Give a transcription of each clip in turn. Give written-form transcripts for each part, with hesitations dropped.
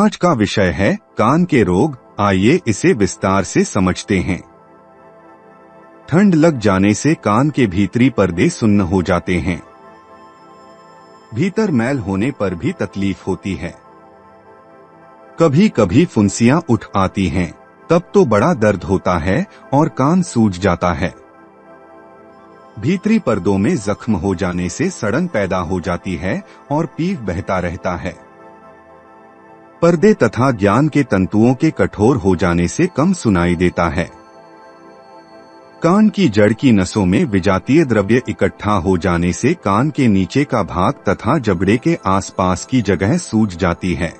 आज का विषय है कान के रोग। आइए इसे विस्तार से समझते हैं। ठंड लग जाने से कान के भीतरी पर्दे सुन्न हो जाते हैं। भीतर मैल होने पर भी तकलीफ होती है। कभी कभी फुंसियां उठ आती हैं, तब तो बड़ा दर्द होता है और कान सूज जाता है। भीतरी पर्दों में जख्म हो जाने से सड़न पैदा हो जाती है और पीप बहता रहता है। पर्दे तथा ज्ञान के तंतुओं के कठोर हो जाने से कम सुनाई देता है। कान की जड़ की नसों में विजातीय द्रव्य इकट्ठा हो जाने से कान के नीचे का भाग तथा जबड़े के आसपास की जगह सूज जाती है।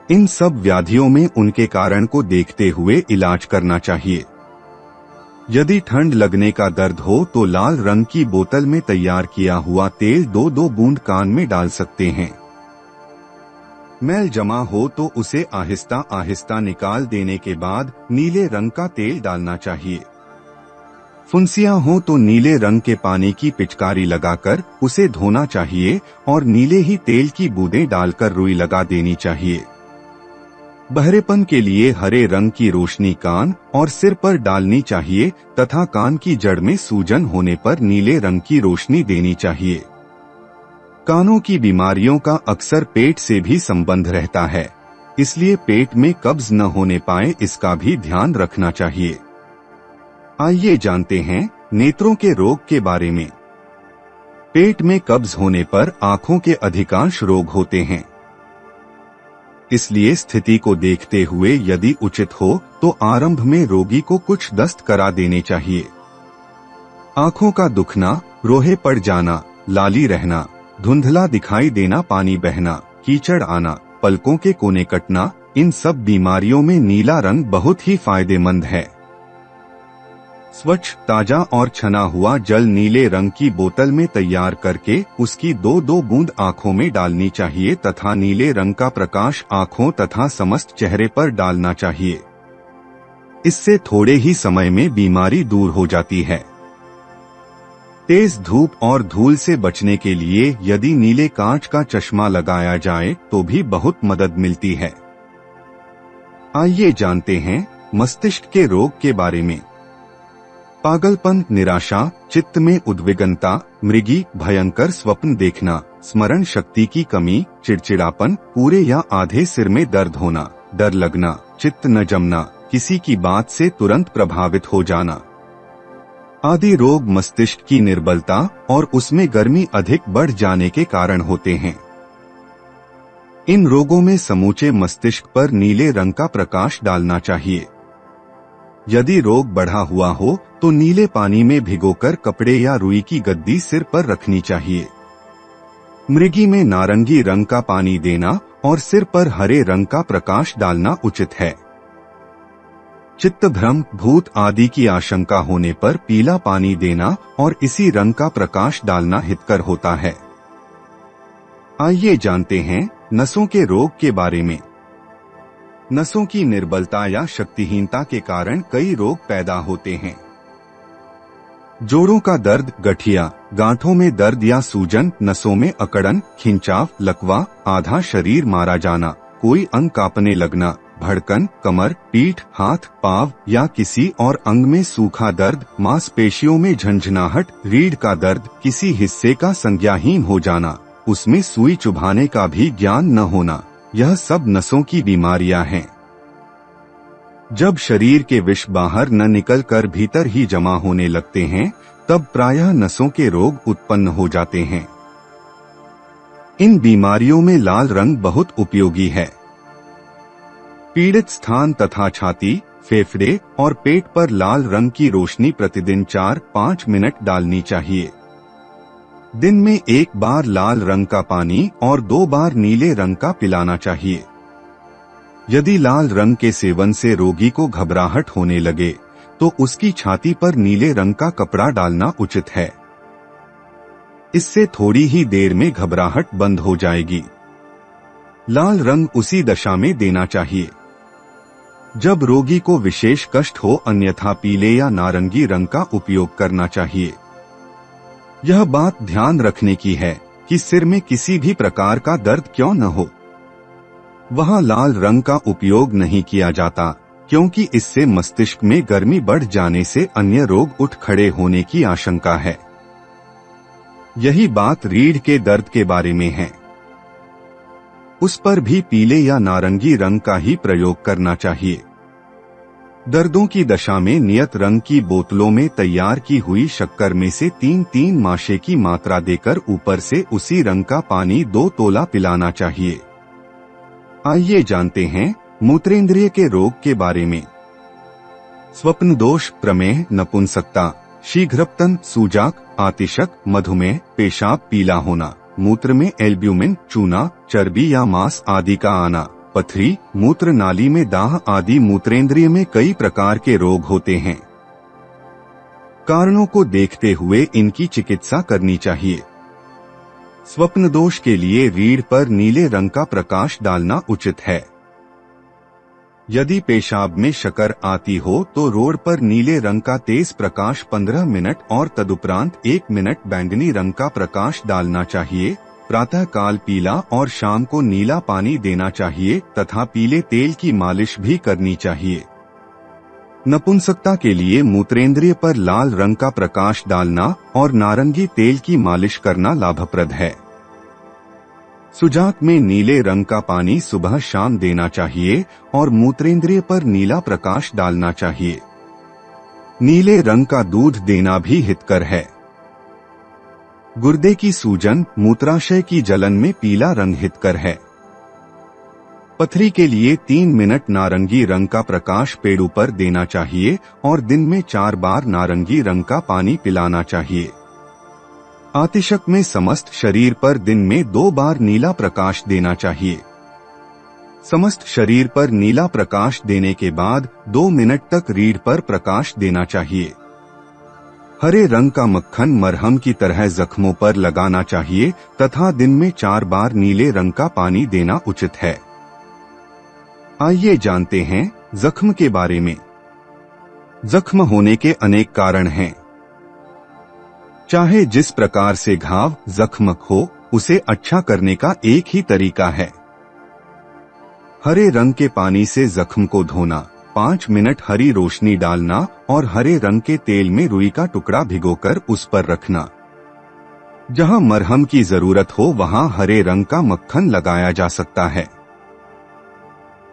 इन सब व्याधियों में उनके कारण को देखते हुए इलाज करना चाहिए। यदि ठंड लगने का दर्द हो तो लाल रंग की बोतल में तैयार किया हुआ तेल 2-2 बूंद कान में डाल सकते हैं। मैल जमा हो तो उसे आहिस्ता आहिस्ता निकाल देने के बाद नीले रंग का तेल डालना चाहिए। फुंसियां हो तो नीले रंग के पानी की पिचकारी लगाकर उसे धोना चाहिए और नीले ही तेल की बूंदें डालकर रुई लगा देनी चाहिए। बहरेपन के लिए हरे रंग की रोशनी कान और सिर पर डालनी चाहिए तथा कान की जड़ में सूजन होने पर नीले रंग की रोशनी देनी चाहिए। कानों की बीमारियों का अक्सर पेट से भी संबंध रहता है, इसलिए पेट में कब्ज न होने पाए इसका भी ध्यान रखना चाहिए। आइए जानते हैं नेत्रों के रोग के बारे में। पेट में कब्ज होने पर आंखों के अधिकांश रोग होते हैं। इसलिए स्थिति को देखते हुए यदि उचित हो तो आरंभ में रोगी को कुछ दस्त करा देने चाहिए। आंखों का दुखना, रोहे पड़ जाना, लाली रहना, धुंधला दिखाई देना, पानी बहना, कीचड़ आना, पलकों के कोने कटना, इन सब बीमारियों में नीला रंग बहुत ही फायदेमंद है। स्वच्छ, ताजा और छना हुआ जल नीले रंग की बोतल में तैयार करके उसकी 2-2 बूंद आँखों में डालनी चाहिए तथा नीले रंग का प्रकाश आँखों तथा समस्त चेहरे पर डालना चाहिए। इससे थोड़े ही समय में बीमारी दूर हो जाती है। तेज धूप और धूल से बचने के लिए यदि नीले कांच का चश्मा लगाया जाए तो भी बहुत मदद मिलती है। आइए जानते हैं मस्तिष्क के रोग के बारे में। पागलपन, निराशा, चित्त में उद्विग्नता, मृगी, भयंकर स्वप्न देखना, स्मरण शक्ति की कमी, चिड़चिड़ापन, पूरे या आधे सिर में दर्द होना, डर लगना, चित्त न जमना, किसी की बात से तुरंत प्रभावित हो जाना आदि रोग मस्तिष्क की निर्बलता और उसमें गर्मी अधिक बढ़ जाने के कारण होते हैं। इन रोगों में समूचे मस्तिष्क पर नीले रंग का प्रकाश डालना चाहिए। यदि रोग बढ़ा हुआ हो तो नीले पानी में भिगोकर कपड़े या रुई की गद्दी सिर पर रखनी चाहिए। मृगी में नारंगी रंग का पानी देना और सिर पर हरे रंग का प्रकाश डालना उचित है। चित्त भ्रम, भूत आदि की आशंका होने पर पीला पानी देना और इसी रंग का प्रकाश डालना हितकर होता है। आइए जानते हैं नसों के रोग के बारे में। नसों की निर्बलता या शक्तिहीनता के कारण कई रोग पैदा होते हैं। जोड़ों का दर्द, गठिया, गांठों में दर्द या सूजन, नसों में अकड़न, खिंचाव, लकवा, आधा शरीर मारा जाना, कोई अंग कांपने लगना, भड़कन, कमर, पीठ, हाथ, पांव या किसी और अंग में सूखा दर्द, मांसपेशियों में झंझनाहट, रीढ़ का दर्द, किसी हिस्से का संज्ञाहीन हो जाना, उसमें सुई चुभाने का भी ज्ञान न होना, यह सब नसों की बीमारियां हैं। जब शरीर के विष बाहर न निकलकर भीतर ही जमा होने लगते हैं तब प्रायः नसों के रोग उत्पन्न हो जाते हैं। इन बीमारियों में लाल रंग बहुत उपयोगी है। पीड़ित स्थान तथा छाती, फेफड़े और पेट पर लाल रंग की रोशनी प्रतिदिन 4-5 मिनट डालनी चाहिए। दिन में 1 बार लाल रंग का पानी और 2 बार नीले रंग का पिलाना चाहिए। यदि लाल रंग के सेवन से रोगी को घबराहट होने लगे तो उसकी छाती पर नीले रंग का कपड़ा डालना उचित है। इससे थोड़ी ही देर में घबराहट बंद हो जाएगी। लाल रंग उसी दशा में देना चाहिए जब रोगी को विशेष कष्ट हो, अन्यथा पीले या नारंगी रंग का उपयोग करना चाहिए। यह बात ध्यान रखने की है कि सिर में किसी भी प्रकार का दर्द क्यों न हो। वहाँ लाल रंग का उपयोग नहीं किया जाता, क्योंकि इससे मस्तिष्क में गर्मी बढ़ जाने से अन्य रोग उठ खड़े होने की आशंका है। यही बात रीढ़ के दर्द के बारे में है। उस पर भी पीले या नारंगी रंग का ही प्रयोग करना चाहिए। दर्दों की दशा में नियत रंग की बोतलों में तैयार की हुई शक्कर में से 3-3 माशे की मात्रा देकर ऊपर से उसी रंग का पानी 2 तोला पिलाना चाहिए। आइए जानते हैं मूत्रेंद्रिय के रोग के बारे में। स्वप्न दोष, प्रमेह, नपुंसकता, शीघ्रपतन, सूजाक, आतिशक, मधुमेह, पेशाब पीला होना, मूत्र में एल्ब्यूमिन, चूना, चर्बी या मांस आदि का आना, पथरी, मूत्र नाली में दाह आदि मूत्रेंद्रिय में कई प्रकार के रोग होते हैं। कारणों को देखते हुए इनकी चिकित्सा करनी चाहिए। स्वप्न दोष के लिए रीढ़ पर नीले रंग का प्रकाश डालना उचित है। यदि पेशाब में शक्कर आती हो तो रोड पर नीले रंग का तेज प्रकाश 15 मिनट और तदुपरांत 1 मिनट बैंगनी रंग का प्रकाश डालना चाहिए। प्रातः काल पीला और शाम को नीला पानी देना चाहिए तथा पीले तेल की मालिश भी करनी चाहिए। नपुंसकता के लिए मूत्रेंद्रिय पर लाल रंग का प्रकाश डालना और नारंगी तेल की मालिश करना लाभप्रद है। सुजाक में नीले रंग का पानी सुबह शाम देना चाहिए और मूत्रेंद्रिय पर नीला प्रकाश डालना चाहिए। नीले रंग का दूध देना भी हितकर है। गुर्दे की सूजन, मूत्राशय की जलन में पीला रंग हितकर है। पथरी के लिए 3 मिनट नारंगी रंग का प्रकाश पेड़ों पर देना चाहिए और दिन में 4 बार नारंगी रंग का पानी पिलाना चाहिए। आतिशक में समस्त शरीर पर दिन में 2 बार नीला प्रकाश देना चाहिए। समस्त शरीर पर नीला प्रकाश देने के बाद 2 मिनट तक रीढ़ पर प्रकाश देना चाहिए। हरे रंग का मक्खन मरहम की तरह जख्मों पर लगाना चाहिए तथा दिन में 4 बार नीले रंग का पानी देना उचित है। आइए जानते हैं जख्म के बारे में। जख्म होने के अनेक कारण हैं। चाहे जिस प्रकार से घाव, जख्म हो, उसे अच्छा करने का एक ही तरीका है। हरे रंग के पानी से जख्म को धोना, 5 मिनट हरी रोशनी डालना और हरे रंग के तेल में रुई का टुकड़ा भिगोकर उस पर रखना। जहां मरहम की जरूरत हो वहां हरे रंग का मक्खन लगाया जा सकता है।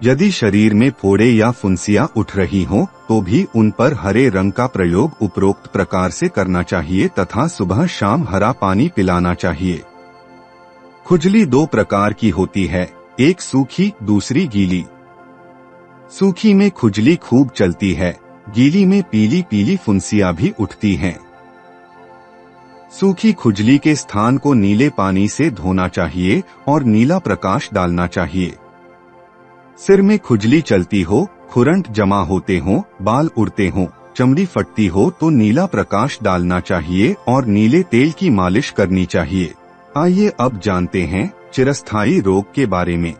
यदि शरीर में फोड़े या फुंसियां उठ रही हों तो भी उन पर हरे रंग का प्रयोग उपरोक्त प्रकार से करना चाहिए तथा सुबह शाम हरा पानी पिलाना चाहिए। खुजली 2 प्रकार की होती है, एक सूखी, दूसरी गीली। सूखी में खुजली खूब चलती है, गीली में पीली पीली फुंसियां भी उठती हैं। सूखी खुजली के स्थान को नीले पानी से धोना चाहिए और नीला प्रकाश डालना चाहिए। सिर में खुजली चलती हो, खुरंट जमा होते हों, बाल उड़ते हों, चमड़ी फटती हो तो नीला प्रकाश डालना चाहिए और नीले तेल की मालिश करनी चाहिए। आइए अब जानते हैं चिरस्थायी रोग के बारे में।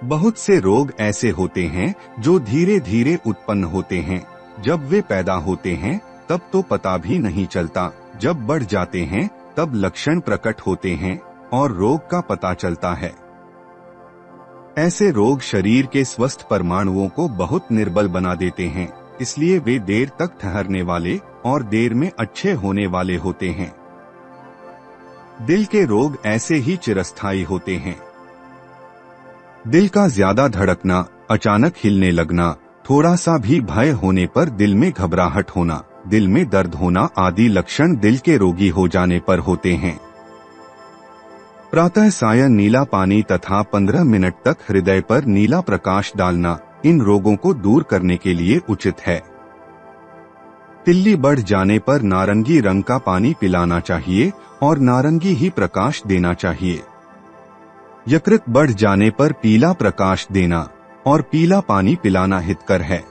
बहुत से रोग ऐसे होते हैं जो धीरे धीरे उत्पन्न होते हैं। जब वे पैदा होते हैं तब तो पता भी नहीं चलता, जब बढ़ जाते हैं तब लक्षण प्रकट होते हैं और रोग का पता चलता है। ऐसे रोग शरीर के स्वस्थ परमाणुओं को बहुत निर्बल बना देते हैं, इसलिए वे देर तक ठहरने वाले और देर में अच्छे होने वाले होते हैं। दिल के रोग ऐसे ही चिरस्थायी होते हैं। दिल का ज्यादा धड़कना, अचानक हिलने लगना, थोड़ा सा भी भय होने पर दिल में घबराहट होना, दिल में दर्द होना आदि लक्षण दिल के रोगी हो जाने पर होते हैं। प्रातः सायं नीला पानी तथा 15 मिनट तक हृदय पर नीला प्रकाश डालना इन रोगों को दूर करने के लिए उचित है। तिल्ली बढ़ जाने पर नारंगी रंग का पानी पिलाना चाहिए और नारंगी ही प्रकाश देना चाहिए। यकृत बढ़ जाने पर पीला प्रकाश देना और पीला पानी पिलाना हितकर है।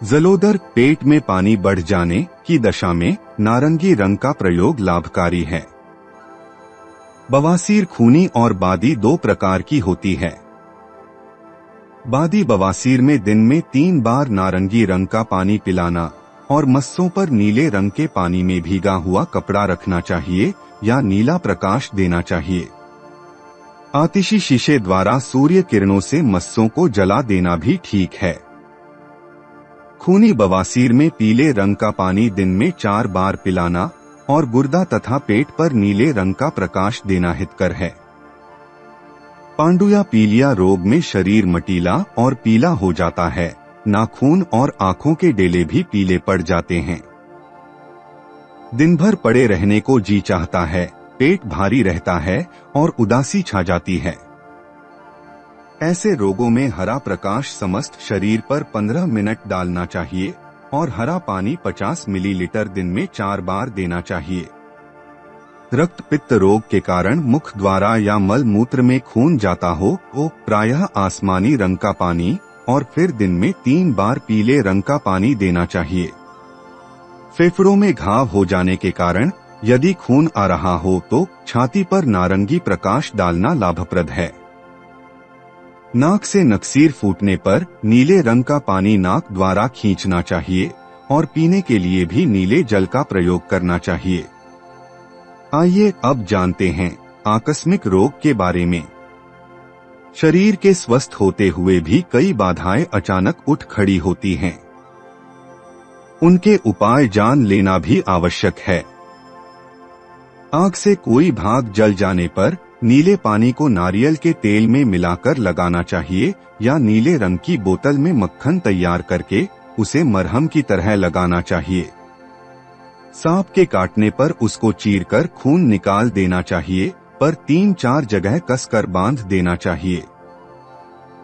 जलोदर, पेट में पानी बढ़ जाने की दशा में नारंगी रंग का प्रयोग लाभकारी है। बवासीर खूनी और बादी 2 प्रकार की होती है। बादी बवासीर में दिन में 3 बार नारंगी रंग का पानी पिलाना और मस्सों पर नीले रंग के पानी में भीगा हुआ कपड़ा रखना चाहिए या नीला प्रकाश देना चाहिए। आतिशी शीशे द्वारा सूर्य किरणों से मस्सों को जला देना भी ठीक है। खूनी बवासीर में पीले रंग का पानी दिन में 4 बार पिलाना और गुर्दा तथा पेट पर नीले रंग का प्रकाश देना हितकर है। पांडु या पीलिया रोग में शरीर मटीला और पीला हो जाता है, नाखून और आंखों के डेले भी पीले पड़ जाते हैं। दिन भर पड़े रहने को जी चाहता है, पेट भारी रहता है और उदासी छा जाती है। ऐसे रोगों में हरा प्रकाश समस्त शरीर पर 15 मिनट डालना चाहिए और हरा पानी 50 मिलीलीटर दिन में 4 बार देना चाहिए। रक्त पित्त रोग के कारण मुख द्वारा या मल मूत्र में खून जाता हो तो प्रायः आसमानी रंग का पानी और फिर दिन में 3 बार पीले रंग का पानी देना चाहिए। फेफड़ों में घाव हो जाने के कारण यदि खून आ रहा हो तो छाती पर नारंगी प्रकाश डालना लाभप्रद है। नाक से नकसीर फूटने पर नीले रंग का पानी नाक द्वारा खींचना चाहिए और पीने के लिए भी नीले जल का प्रयोग करना चाहिए। आइए अब जानते हैं आकस्मिक रोग के बारे में। शरीर के स्वस्थ होते हुए भी कई बाधाएं अचानक उठ खड़ी होती हैं। उनके उपाय जान लेना भी आवश्यक है। आग से कोई भाग जल जाने पर नीले पानी को नारियल के तेल में मिलाकर लगाना चाहिए या नीले रंग की बोतल में मक्खन तैयार करके उसे मरहम की तरह लगाना चाहिए। सांप के काटने पर उसको चीरकर खून निकाल देना चाहिए, पर 3-4 जगह कसकर बांध देना चाहिए।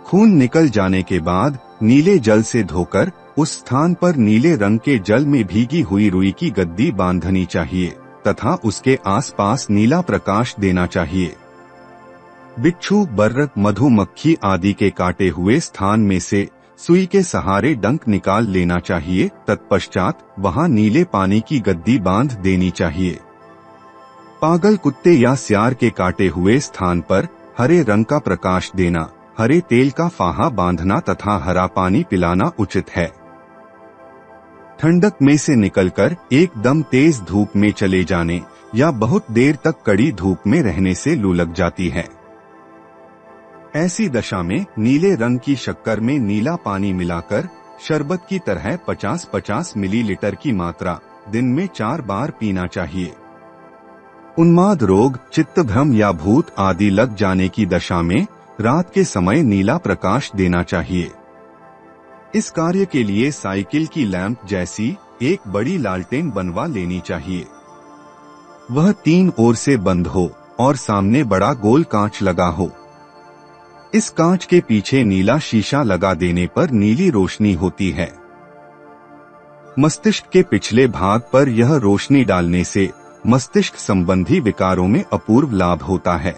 खून निकल जाने के बाद नीले जल से धोकर उस स्थान पर नीले रंग के जल में भीगी हुई रुई की गद्दी बांधनी चाहिए तथा उसके आसपास नीला प्रकाश देना चाहिए। बिच्छू, बर्र, मधुमक्खी आदि के काटे हुए स्थान में से सुई के सहारे डंक निकाल लेना चाहिए। तत्पश्चात वहां नीले पानी की गद्दी बांध देनी चाहिए। पागल कुत्ते या सियार के काटे हुए स्थान पर हरे रंग का प्रकाश देना, हरे तेल का फाहा बांधना तथा हरा पानी पिलाना उचित है। ठंडक में से निकलकर एकदम तेज धूप में चले जाने या बहुत देर तक कड़ी धूप में रहने से लू लग जाती है। ऐसी दशा में नीले रंग की शक्कर में नीला पानी मिलाकर शरबत की तरह 50-50 मिलीलीटर की मात्रा दिन में 4 बार पीना चाहिए। उन्माद रोग, चित्त भ्रम या भूत आदि लग जाने की दशा में रात के समय नीला प्रकाश देना चाहिए। इस कार्य के लिए साइकिल की लैंप जैसी एक बड़ी लालटेन बनवा लेनी चाहिए। वह 3 ओर से बंद हो और सामने बड़ा गोल कांच लगा हो। इस कांच के पीछे नीला शीशा लगा देने पर नीली रोशनी होती है। मस्तिष्क के पिछले भाग पर यह रोशनी डालने से मस्तिष्क संबंधी विकारों में अपूर्व लाभ होता है।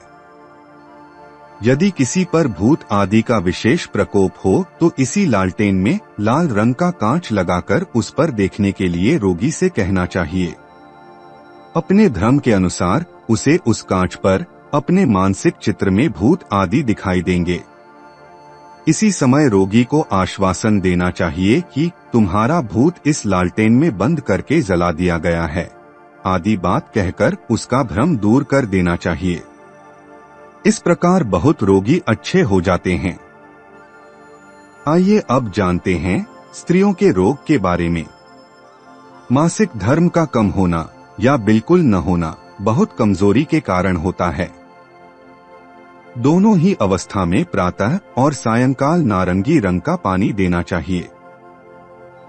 यदि किसी पर भूत आदि का विशेष प्रकोप हो तो इसी लालटेन में लाल रंग का कांच लगाकर उस पर देखने के लिए रोगी से कहना चाहिए। अपने भ्रम के अनुसार उसे उस कांच पर अपने मानसिक चित्र में भूत आदि दिखाई देंगे। इसी समय रोगी को आश्वासन देना चाहिए कि तुम्हारा भूत इस लालटेन में बंद करके जला दिया गया है आदि बात कहकर उसका भ्रम दूर कर देना चाहिए। इस प्रकार बहुत रोगी अच्छे हो जाते हैं। आइए अब जानते हैं स्त्रियों के रोग के बारे में। मासिक धर्म का कम होना या बिल्कुल न होना बहुत कमजोरी के कारण होता है। दोनों ही अवस्था में प्रातः और सायंकाल नारंगी रंग का पानी देना चाहिए।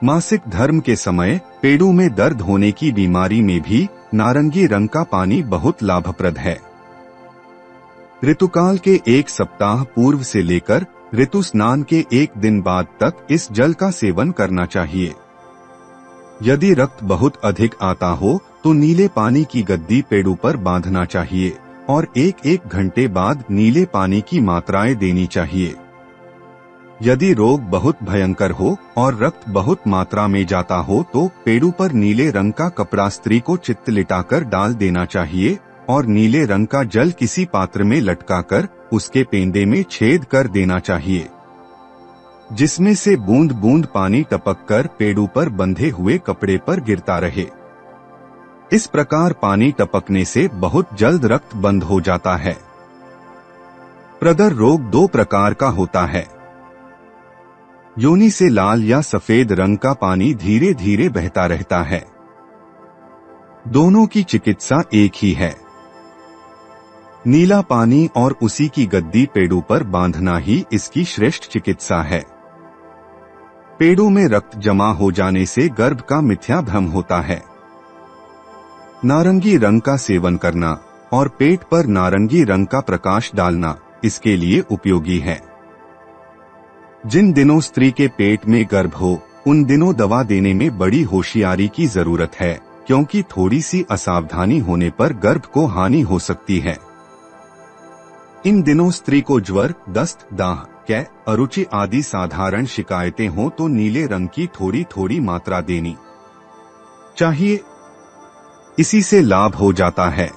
मासिक धर्म के समय पेड़ों में दर्द होने की बीमारी में भी नारंगी रंग का पानी बहुत लाभप्रद है। ऋतुकाल के 1 सप्ताह पूर्व से लेकर ऋतु स्नान के 1 दिन बाद तक इस जल का सेवन करना चाहिए। यदि रक्त बहुत अधिक आता हो तो नीले पानी की गद्दी पेड़ों पर बांधना चाहिए और 1-1 घंटे बाद नीले पानी की मात्राएं देनी चाहिए। यदि रोग बहुत भयंकर हो और रक्त बहुत मात्रा में जाता हो तो पेड़ों पर नीले रंग का कपड़ा स्त्री को चित्त लिटाकर डाल देना चाहिए और नीले रंग का जल किसी पात्र में लटकाकर उसके पेंदे में छेद कर देना चाहिए, जिसमें से बूंद बूंद पानी टपककर पेड़ों पर बंधे हुए कपड़े पर गिरता रहे। इस प्रकार पानी टपकने से बहुत जल्द रक्त बंद हो जाता है। प्रदर रोग दो प्रकार का होता है। योनि से लाल या सफेद रंग का पानी धीरे धीरे बहता रहता है। दोनों की चिकित्सा एक ही है। नीला पानी और उसी की गद्दी पेड़ों पर बांधना ही इसकी श्रेष्ठ चिकित्सा है। पेड़ों में रक्त जमा हो जाने से गर्भ का मिथ्या भ्रम होता है। नारंगी रंग का सेवन करना और पेट पर नारंगी रंग का प्रकाश डालना इसके लिए उपयोगी है। जिन दिनों स्त्री के पेट में गर्भ हो उन दिनों दवा देने में बड़ी होशियारी की जरूरत है, क्योंकि थोड़ी सी असावधानी होने पर गर्भ को हानि हो सकती है। इन दिनों स्त्री को ज्वर, दस्त, दाह, कै, अरुचि आदि साधारण शिकायतें हो तो नीले रंग की थोड़ी थोड़ी मात्रा देनी चाहिए। इसी से लाभ हो जाता है।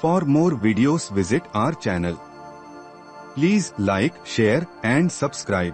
For more videos visit our channel. Please like, share and subscribe.